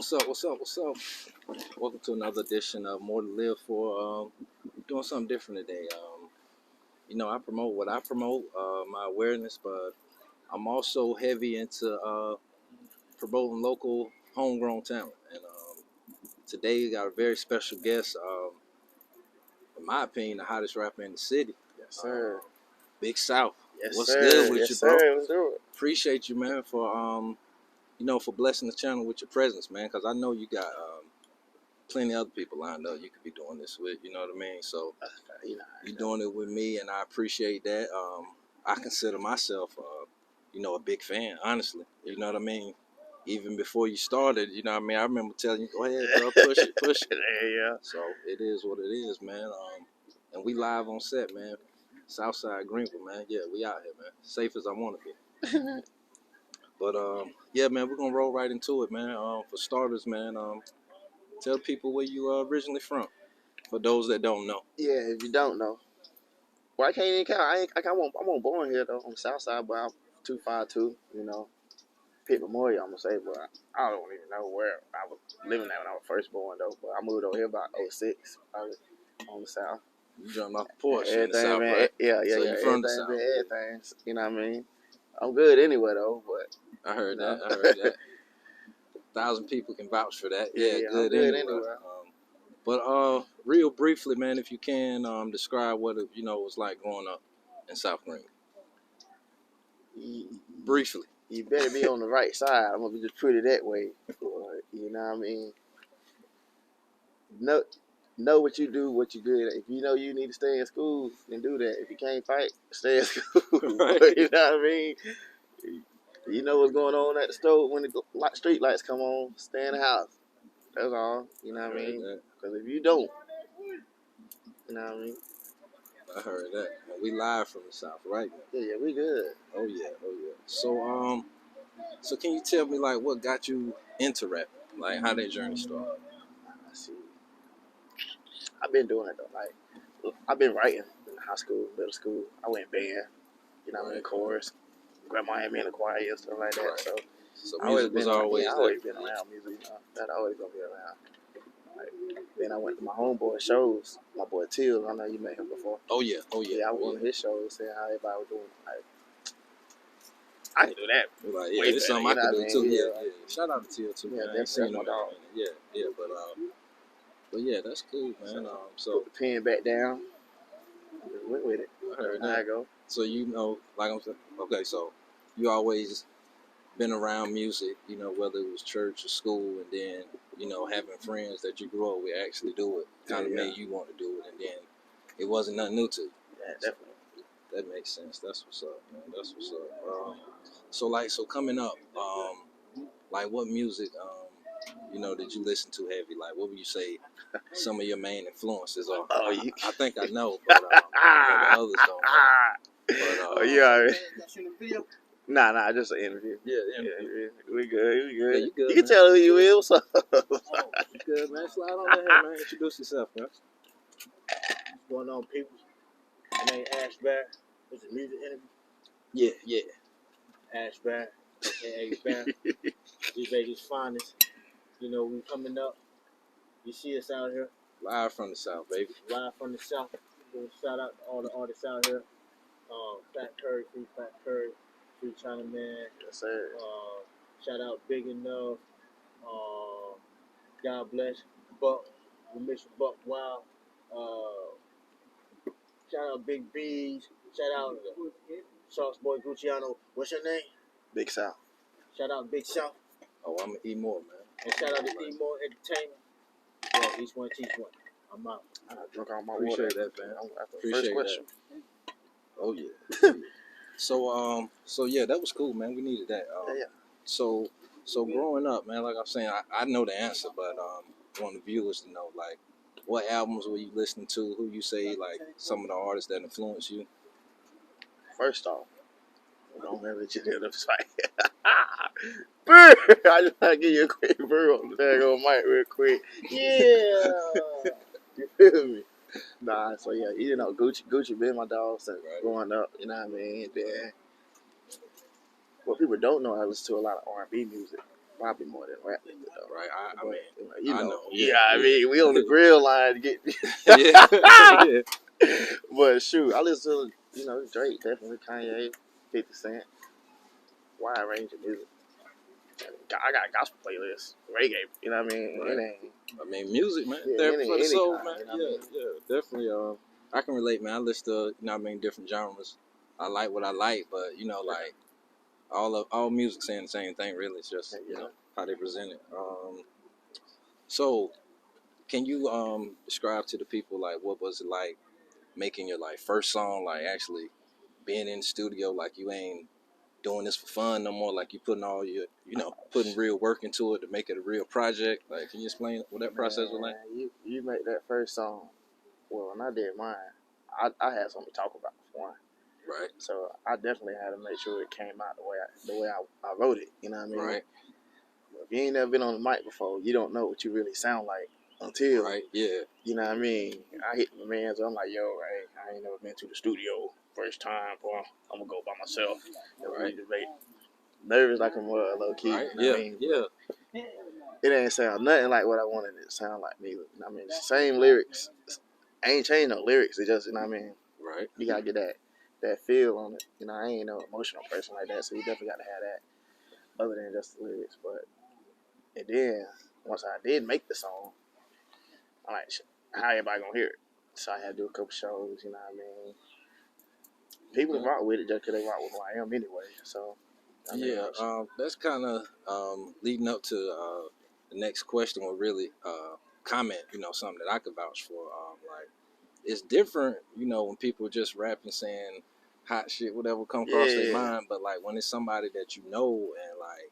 What's up? What's up? What's up? Welcome to another edition of More to Live For. Doing something different today. I promote what I promote, my awareness, but I'm also heavy into promoting local homegrown talent. And today we got a very special guest. In my opinion, the hottest rapper in the city. Yes, sir. Big South. Yes, What's sir. good with yes, you, bro? Sir. Let's do it. Appreciate you, man, for for blessing the channel with your presence, man. Because I know you got plenty of other people lined up you could be doing this with. You know what I mean? So you're doing it with me, and I appreciate that. I consider myself, a big fan. Honestly, you know what I mean. Even before you started, you know what I mean. I remember telling you, "Go ahead, bro, push it, push it." Yeah. So it is what it is, man. And we live on set, man. Southside Greenville, man. Yeah, we out here, man. Safe as I want to be. But yeah, man, we're gonna roll right into it, man. For starters, man, tell people where you are originally from. For those that don't know. Yeah, if you don't know. Well, I can't even count. I'm born here, though, on the south side, but I'm 252, Pitt Memorial, I'm going to say, but I don't even know where I was living at when I was first born, though. But I moved over here about '06, probably, on the south. You jumped off the porch Everything, in the south, man. right? Yeah. So you from the Everything, south. been everything, you know what I mean? I'm good anyway, though, but... I heard that. 1,000 people can vouch for that. Yeah, good anyway. But real briefly, man, if you can, describe what it was like growing up in South Greenville. Briefly. You better be on the right side. I'm gonna just put it that way. You know what I mean? Know what you do, what you good at. If you know you need to stay in school, then do that. If you can't fight, stay in school. Right. You know what I mean? You know what's going on at the store when the street lights come on. Stay in the house. That's all. You know what I mean? Because if you don't, you know what I mean? I heard that. And we live from the south, right? Yeah, we good. Oh yeah. So can you tell me like what got you into rap? Like how that journey started? I see. I've been doing it though. Like I've been writing in high school, middle school. I went band. You know what I mean? Chorus. Grandma had me in the choir and stuff like that. Right. So music was always I always been around music. That always gonna be around. Like, then I went to my homeboy shows. My boy Till, I know you met him before. Oh yeah. Yeah, I went to his shows, seeing how everybody was doing. Like, I can do that. Like, yeah, it's something I can do too. Yeah. Shout out to Till too. Yeah, man. I ain't seen him. dog. Yeah, but yeah, that's cool, man. So put the pen back down. Just went with it. I heard that. I go. So like I'm saying, okay, so you always been around music, whether it was church or school, and then having friends that you grew up with actually do it kind of made you want to do it, and then it wasn't nothing new to you. Yeah, definitely. That makes sense. That's what's up, man. That's what's up. So coming up, like what music, did you listen to heavy? Like, what would you say some of your main influences are? I think I know, but the others don't know. But, yeah. Nah, just an interview. Yeah, interview. We good. Yeah, you good. You can tell who you is. What's up? You good, man? Slide on in here, man. Introduce yourself, man. What's going on, people? My name Ash Bear. It's a music Yeah. interview. Ash Bear, aka Bear. These Vegas finest. We coming up. You see us out here. Live from the south, baby. Live from the south. Shout out to all the artists out here. Fat Curry, Free Fat Curry, Free Chinaman. Yes, sir. Shout out Big Enough. God bless Buck. We miss you, Buck. Wow. Shout out Big B's. Shout out Sauce Boy Gucciano. What's your name? Big South. Shout out Big South. Oh, I'm E More, man. And shout out to E More Entertainment. Well, each one teach one. I'm out. I drunk all my water. Appreciate that, man. Appreciate that. Oh yeah. So yeah, that was cool, man. We needed that. Yeah. So growing up, man, like I'm saying, I know the answer, but I want the viewers to know, like, what albums were you listening to? Who you say, like, some of the artists that influenced you? First off, I don't remember what you did. I'm sorry. I just want to give you a quick brew on the daggone mic real quick. Yeah. You feel me? Nah, so yeah, Gucci been my dog since growing up, you know what I mean? Then, what people don't know, I listen to a lot of R&B music. probably more than rap nigga though. Right. I But mean, you I know, know. yeah, Yeah. I Yeah. mean, we on the grill line to get. Yeah. Yeah. But shoot, I listen to Drake, definitely Kanye, 50 Cent, wide range of music. I got a gospel playlist, reggae. You know what I mean? Right. It ain't I mean, music, man. yeah, Therapy for the any soul, kind. man. You know what I Yeah. mean? Yeah. Definitely. I can relate, man. I listen to, different genres. I like what I like, but like all music saying the same thing. Really, it's just Yeah. how they present it. So can you describe to the people like what was it like making your like first song, like actually being in the studio, like you ain't doing this for fun no more, like you putting all your putting real work into it to make it a real project. Like, can you explain what that process was like? You make that first song. Well, when I did mine, I had something to talk about for one. Right. So I definitely had to make sure it came out the way I wrote it. You know what I mean? Right. If you ain't never been on the mic before, you don't know what you really sound like until Right. Yeah. you know what I mean. I hit my man, so I'm like, yo, right? I ain't never been to the studio first time, boy. I'm gonna go by myself. And Right. we debate. Nervous like I'm a little kid. Right. You know Yeah. what I mean? Yeah. It ain't sound nothing like what I wanted it to sound like neither. You know what I mean? It's the same lyrics. I ain't changed no lyrics. It just, you know what I mean? Right. You gotta get that feel on it. You know, I ain't no emotional person like that, so you definitely gotta have that other than just the lyrics. But and then once I did make the song, I'm like, how everybody gonna hear it? So I had to do a couple shows. You know what I mean? People rock with it just because they rock with who I am anyway. So I mean, that's kind of leading up to the next question. Will really comment, something that I could vouch for. Like, it's different, when people just rapping saying hot shit, whatever come across their mind. But like when it's somebody that you know and like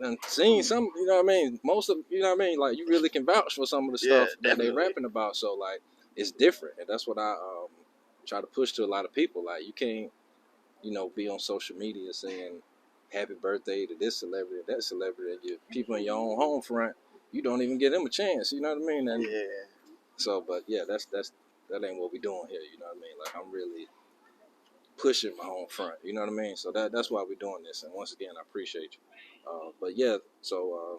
and seeing some, you know what I mean. Most of, you know what I mean. Like, you really can vouch for some of the stuff that they rapping about. So like, it's different, and that's what I try to push to a lot of people. Like, you can't, be on social media saying happy birthday to this celebrity, that celebrity, and your people in your own home front, you don't even give them a chance. You know what I mean? And so, but yeah, that ain't what we doing here. You know what I mean? Like, I'm really pushing my home front. You know what I mean? So that's why we're doing this. And once again, I appreciate you. But yeah, so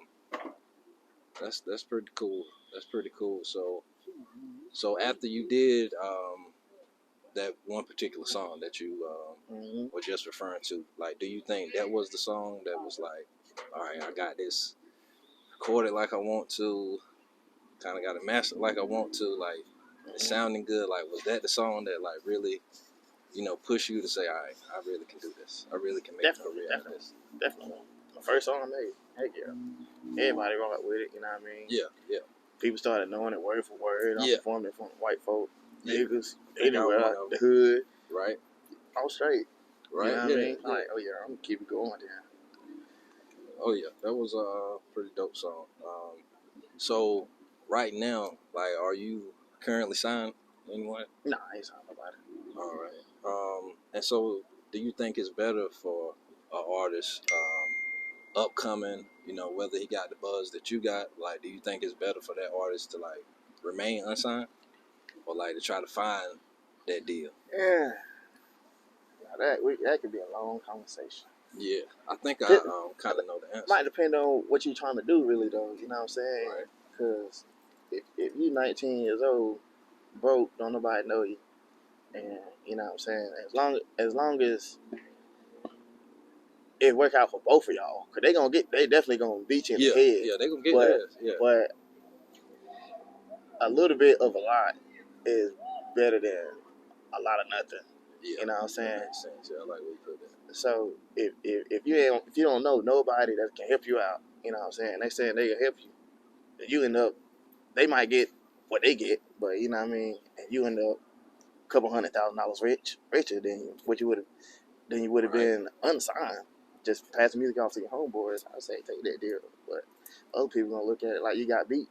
that's pretty cool. That's pretty cool. So after you did that one particular song that you were just referring to, like, do you think that was the song that was like, all right, I got this recorded like I want to, kind of got it mastered like I want to, like it's sounding good? Like, was that the song that like really, push you to say, all right, I really can do this. I really can make a career out of this. Definitely. My first song I made. Heck yeah. Everybody rock with it, you know what I mean? Yeah, yeah. People started knowing it word for word. I'm performing it from white folk, niggas, Think anywhere, the hood. Right. All straight. Right. You know what I mean? I'm like, oh yeah, I'm gonna keep it going then. Oh yeah, that was a pretty dope song. So right now, like, are you currently signed anywhere? Nah, I ain't signed nobody. All right. And so, do you think it's better for an artist, upcoming, whether he got the buzz that you got? Like, do you think it's better for that artist to like remain unsigned, or like to try to find that deal? Yeah. Now that could be a long conversation. Yeah, I think I kind of know the answer. Might depend on what you're trying to do, really, though. You know what I'm saying? Right. Because if you're 19 years old, broke, don't nobody know you, and you know what I'm saying. As long as it work out for both of y'all, because they definitely gonna beat you in the head. Yeah, they gonna get their ass. Yeah. But a little bit of a lot is better than a lot of nothing. Yeah. You know what I'm saying? That makes sense. Yeah, I like what you put that. So if you don't know nobody that can help you out, you know what I'm saying? They saying they can help you, you end up, they might get what they get, but you know what I mean, and you end up a couple $100,000 richer than what you would have been unsigned, just passing music off to your homeboys. I say take that deal, but other people gonna look at it like you got beat,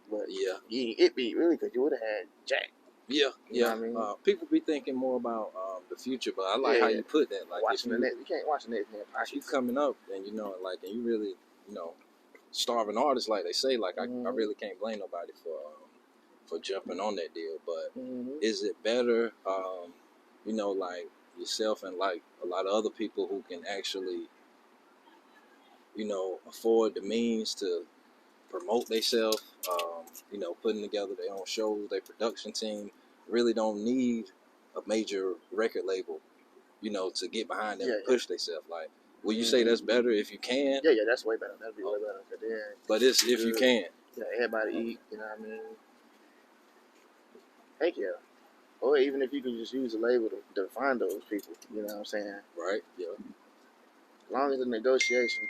but you ain't get beat really, because you would have had Jack. Yeah, you know what I mean? People be thinking more about the future, but I like how you put that. Like, watching the net, you can't watch the net. If you coming up and and you really starving artists, like they say, like I really can't blame nobody for jumping on that deal. But is it better, like yourself and like a lot of other people who can actually afford the means to promote themselves, putting together their own shows, their production team, really don't need a major record label, to get behind them and push themselves. Like, will you say that's better if you can? Yeah, that's way better. That'd be way better. But it's if you can. Yeah, everybody eat, you know what I mean? Heck yeah. Or even if you can just use a label to find those people, you know what I'm saying? Right, yeah. As long as the negotiation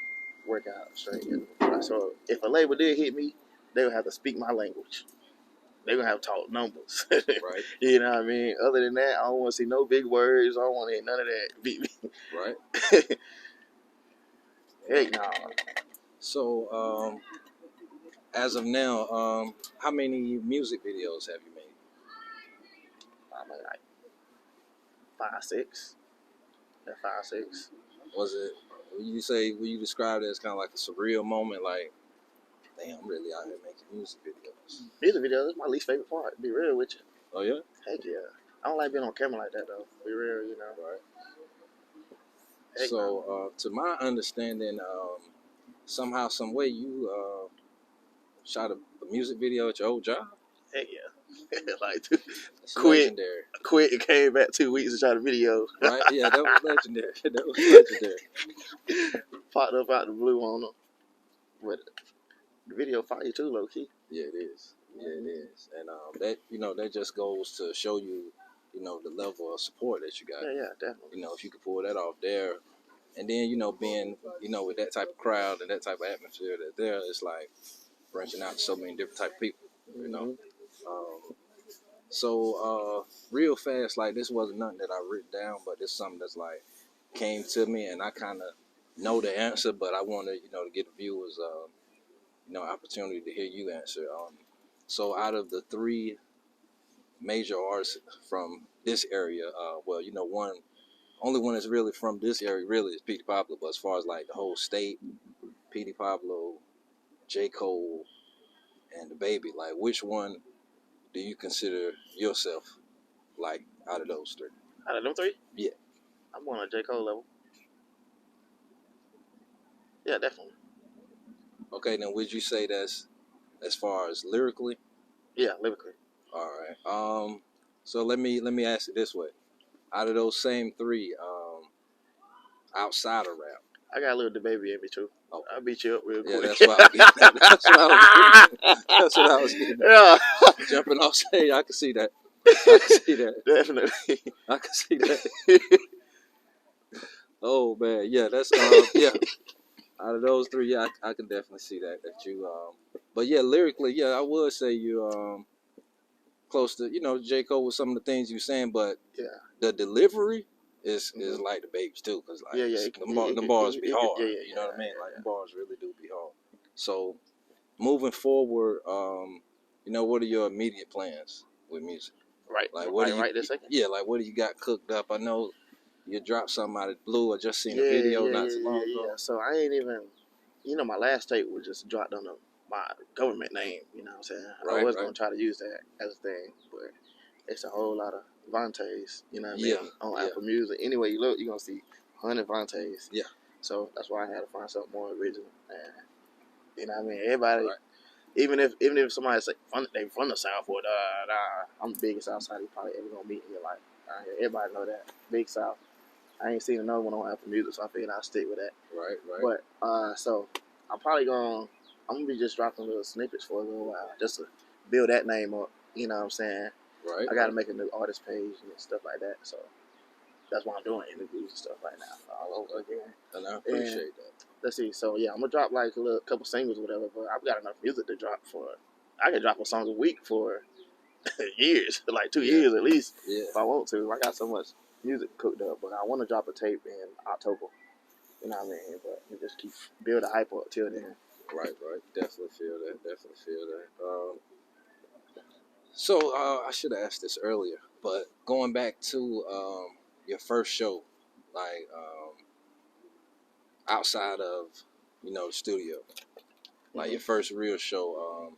work out straight. So if a label did hit me, they would have to speak my language. They would have to talk numbers. Right. You know what I mean? Other than that, I don't want to see no big words. I don't want to hear none of that. Beat me. Right. Heck no. So, as of now, how many music videos have you made? I mean, like 5, 6. Yeah, 5, 6. Was it? Will you describe it as kind of like a surreal moment? Like, damn, I'm really out here making music videos. Music videos is my least favorite part. Be real with you. Oh yeah. Heck yeah. I don't like being on camera like that though. Be real, you know. Right. Heck So, no. to my understanding, somehow, some way, you shot a music video at your old job. Heck yeah. Like, That's legendary. Quit and came back 2 weeks to shot a video. Right? Yeah, that was legendary. That was legendary. Popped up out the blue on them. But the video fire too, low key. Yeah, it is. Yeah, it is. And that just goes to show you, the level of support that you got. Yeah, definitely. If you could pull that off there, and then being with that type of crowd and that type of atmosphere that there, it's like branching out to so many different type of people. So real fast, like, this wasn't nothing that I written down, but it's something that's like came to me, and I kind of know the answer, but I wanted to get the viewers opportunity to hear you answer. So out of the 3 major artists from this area, only one that's really from this area really is Petey Pablo, but as far as like the whole state, Petey Pablo, J. Cole, and the Baby, like, which one do you consider yourself like out of those 3? Out of them 3? Yeah. I'm on a J. Cole level. Yeah, definitely. Okay, then would you say that's as far as lyrically? Yeah, lyrically. All right. So let me ask it this way: out of those same 3, outside of rap, I got a little DaBaby in me too. okay. I'll beat you up real quick. Yeah, that's what I was getting at. That's what I was getting at. Yeah. Jumping off stage, I can see that. I can see that. Definitely. I can see that. Oh man, yeah, that's yeah. Out of those 3, yeah, I can definitely see that you. But yeah, lyrically, yeah, I would say you close to J. Cole with some of the things you're saying, but yeah, the delivery is like the Baby's too, because like the bars be hard. You know what I mean? Like, the bars really do be hard. So moving forward, what are your immediate plans with music? Right. Like, what do you? Right this second. Yeah, like, what do you got cooked up? I know you dropped something out of the blue. I just seen a video not too long ago. Yeah. So I ain't even, my last tape was just dropped under my government name. You know what I'm saying? Right, I was gonna try to use that as a thing, but it's a whole lot of Vantes. You know what I mean? Yeah. On Apple Music. Anyway you look, you're gonna see 100 Vantes. Yeah. So that's why I had to find something more original. And you know what I mean? Everybody. Right. Even if somebody say they from the South or I'm the biggest Southside you probably ever gonna meet in your life. Everybody know that. Big South. I ain't seen another one on Apple Music, so I figured I'll stick with that. Right. But so I'm gonna be just dropping little snippets for a little while, just to build that name up. You know what I'm saying? Right. I gotta make a new artist page and stuff like that. So that's why I'm doing interviews and stuff right now, all over again. And I appreciate that. Let's see. So yeah, I'm gonna drop like a couple singles or whatever, but I've got enough music to drop for. I can drop a song a week for years, like 2 years at least, if I want to. I got so much music cooked up, but I want to drop a tape in October. You know what I mean? But we just keep build the hype up till then. Right. Definitely feel that. So I should have asked this earlier, but going back to your first show, like outside of the studio, like your first real show,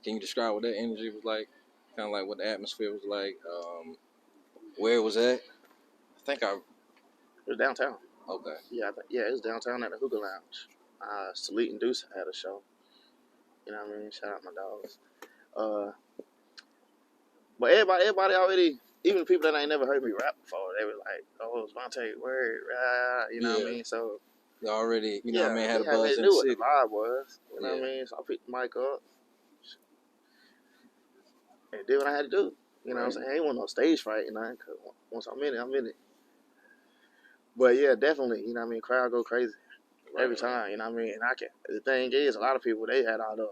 can you describe what that energy was like? Kind of like what the atmosphere was like, where it was at? I think It was downtown. Okay. Yeah, it was downtown at the Hookah Lounge. Salute and Deuce had a show. You know what I mean? Shout out my dogs. But everybody already, even the people that ain't never heard me rap before, they were like, "Oh, Vontae, word, you know what I Yeah. mean?" So You already, you know yeah, what I mean, had a we already buzz in the knew what the city. vibe was. You know what I Yeah. mean? So I picked the mic up and did what I had to do. You know what I'm saying? Ain't want no stage fright, you know, because once I'm in it, I'm in it. But yeah, definitely, you know what I mean? Crowd go crazy every time, you know what I mean? And the thing is, a lot of people, they had all the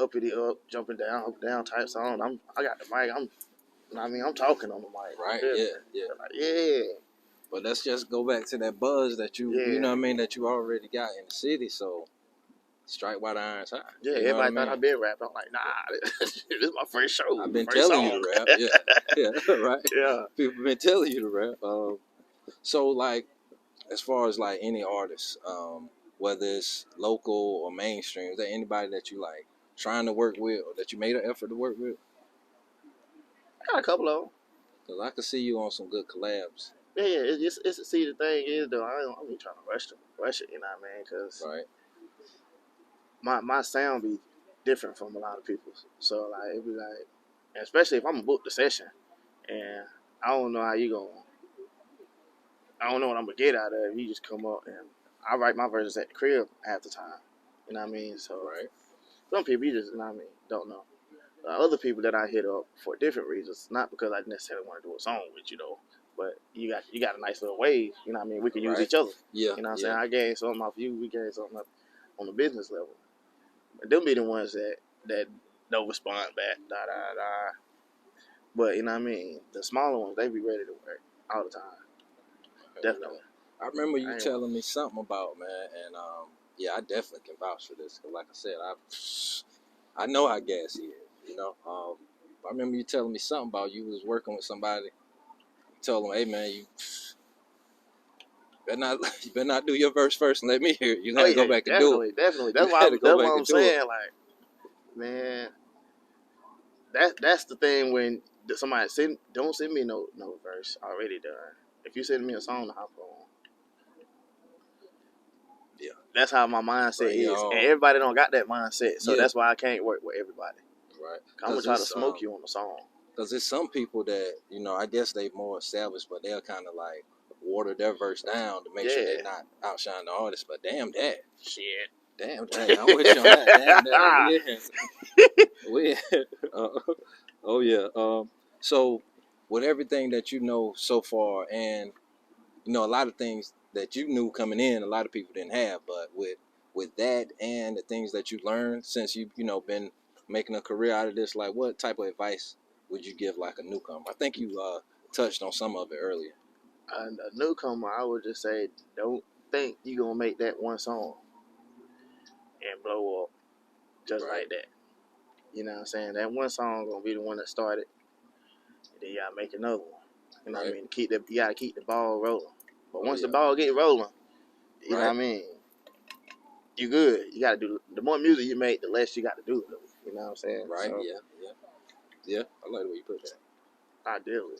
uppity up, jumping down, up down type song. I got the mic, you know what I mean? I'm talking on the mic. Right. Yeah. Yeah. Yeah. They're like, yeah. But let's just go back to that buzz that you know what I mean, that you already got in the city. So strike while the iron's hot. Yeah, You know what I everybody thought mean? I'd been rapping. I'm like, nah, this is my first show, I've been first telling song. you to rap. Yeah. Yeah. Right. Yeah. People been telling you to rap. So like, as far as like any artist, whether it's local or mainstream, is there anybody that you like trying to work with or that you made an effort to work with? I got a couple of them. Because I could see you on some good collabs. Yeah, see, the thing is, though, I ain't trying to rush it, you know what I mean? Because Right. my sound be different from a lot of people's. So, like, it'd be like, especially if I'm going to book the session, and I don't know how you going to, I don't know what I'm going to get out of it. You just come up and I write my verses at the crib half the time. You know what I mean? So, Right. some people, you just, you know what I mean, don't know. Other people that I hit up for different reasons, not because I necessarily want to do a song with you, though, but you got a nice little wave, you know what I mean? We can use Right. each other. Yeah. You know what I'm yeah. saying? I gained something off you, we gained something up on the business level. But them be the ones that don't respond back, da. But, you know what I mean? The smaller ones, they be ready to work all the time. Definitely. I remember you I ain't telling me something about, man, and yeah, I definitely can vouch for this. Cause like I said, I know how gas he is. You know, I remember you telling me something about you was working with somebody. You told them, "Hey, man, you you better not do your verse first and let me hear it. You gotta go back and do it. Definitely. You That's why gotta go that's back what I'm and do it." saying. Like, man, that's the thing when somebody don't send me no verse already done. If you send me a song to hop on, Yeah, that's how my mindset bring your is, and own. everybody don't got that mindset. So Yeah. that's why I can't work with everybody. Right. I'm gonna try to smoke you on the song. Because there's some people that, you know, I guess they more established, but they'll kind of like water their verse down to make sure they're not outshine the artist. But damn that. Shit. Damn that. I'm with you on that. Damn that. Oh, yeah. So, with everything that you know so far, and, you know, a lot of things that you knew coming in, a lot of people didn't have. But with that and the things that you learned since you know, been making a career out of this, like what type of advice would you give like a newcomer? I think you touched on some of it earlier. A newcomer, I would just say, don't think you gonna make that one song and blow up just like that. You know what I'm saying? That one song gonna be the one that started, and then you gotta make another one. You know what I mean? You gotta keep the ball rolling. But once the ball get rolling, you know what I mean? You good. You gotta do the more music you make, the less you got to do. You know what I'm saying? Right. So, yeah. I like the way you put that. Ideally.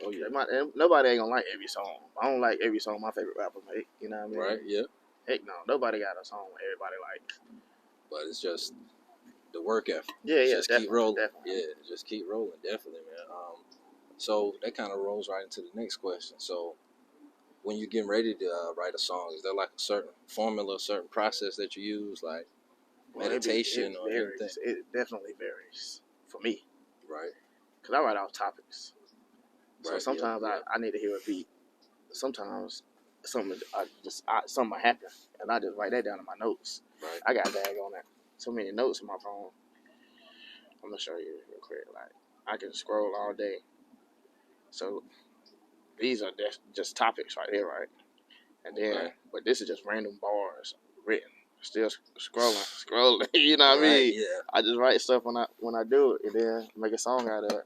Oh yeah. Nobody ain't gonna like every song. I don't like every song my favorite rapper make. You know what I mean? Right. Yeah. Heck no. Nobody got a song everybody likes. But it's just the work effort. Yeah. Just keep rolling. Definitely. Yeah. Just keep rolling. Definitely, man. So that kind of rolls right into the next question. So when you're getting ready to write a song, is there like a certain formula, a certain process that you use, like meditation it or varies. anything? It definitely varies for me. Right. Because I write off topics. So Right, sometimes I need to hear a beat. Sometimes something happen, and I just write that down in my notes. Right. I got dag on that. So many notes in my phone. I'm gonna show you real quick. Like I can scroll all day. So these are just topics right here, right? And then, but this is just random bars written. Still scrolling. You know what I mean? Yeah. I just write stuff when I do it, and then make a song out of it.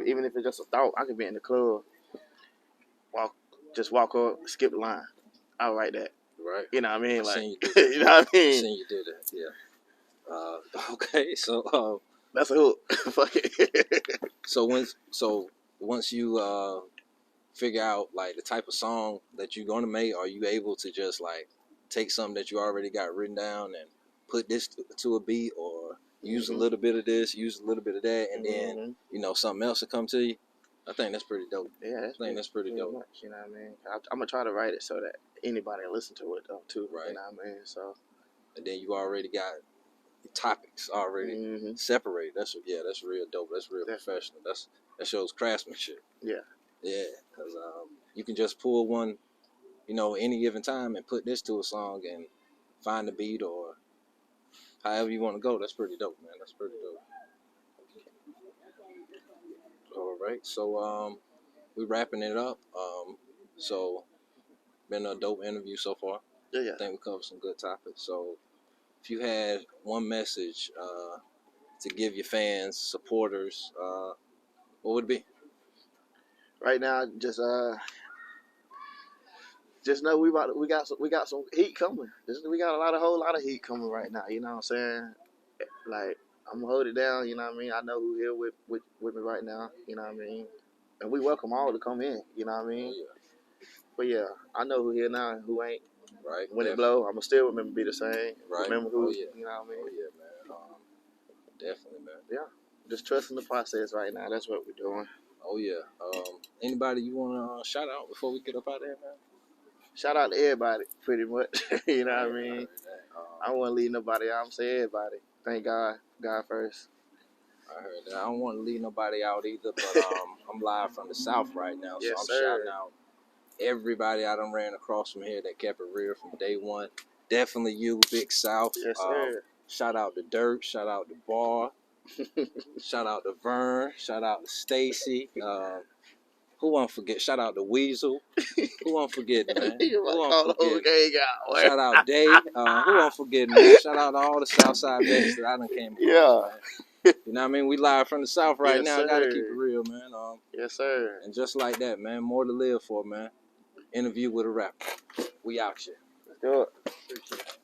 Even if it's just a thought, I could be in the club, walk up, skip the line. I write that. Right. You know what I mean? Like, You do that. you know what I mean? I seen you do that. Yeah. Okay. So that's a hook. Fuck it. So once you figure out like the type of song that you're gonna make, are you able to just like take something that you already got written down and put this to a beat, or use a Mhm. little bit of this, use a little bit of that, and then Mhm. something else will come to you. I think that's pretty dope. Yeah, I think that's pretty dope. much. You know what I mean? I'm gonna try to write it so that anybody can listen to it though too. Right. You know what I mean? So. And then you already got the topics already Mhm. separated. That's real dope. That's real Definitely. professional. That shows craftsmanship. Yeah. Yeah, because you can just pull one, any given time and put this to a song and find the beat or however you want to go. That's pretty dope, man. That's pretty dope. All right, so we're wrapping it up. So been a dope interview so far. Yeah. I think we covered some good topics. So if you had one message to give your fans, supporters, what would it be? Right now, just know we got some heat coming. We got a whole lot of heat coming right now. You know what I'm saying? Like I'm gonna hold it down. You know what I mean? I know who here with me right now. You know what I mean? And we welcome all to come in. You know what I mean? Oh, yeah. But yeah, I know who here now and who ain't. Right. When definitely. it blow, I'ma still remember be the same. Right. Remember who? Oh, yeah. You know what I mean? Oh yeah, man. Definitely, man. Yeah. Just trusting the process right now. That's what we're doing. Oh yeah. Anybody you wanna shout out before we get up out of here, man? Shout out to everybody, pretty much. You know what I mean? I don't want to leave nobody out. I'm saying everybody. Thank God. God first. I heard that. I don't want to leave nobody out either, but I'm live from the South right now, so Yes, I'm sir. shouting out everybody I done ran across from here that kept it real from day one. Definitely you, Big South. Yes, sir. Shout out to Dirt. Shout out to Bar. Shout out to Vern. Shout out to Stacy. Who won't forget? Shout out to Weasel. Who won't forget, man? Who won't forget? Shout out Day. Who won't forget, man? Shout out to all the Southside vets that I done came across, man. You know what I mean? We live from the South right Yes, now. sir. Gotta keep it real, man. Yes, sir. And just like that, man. More to live for, man. Interview with a rapper. We out here. Let's do it. Appreciate it.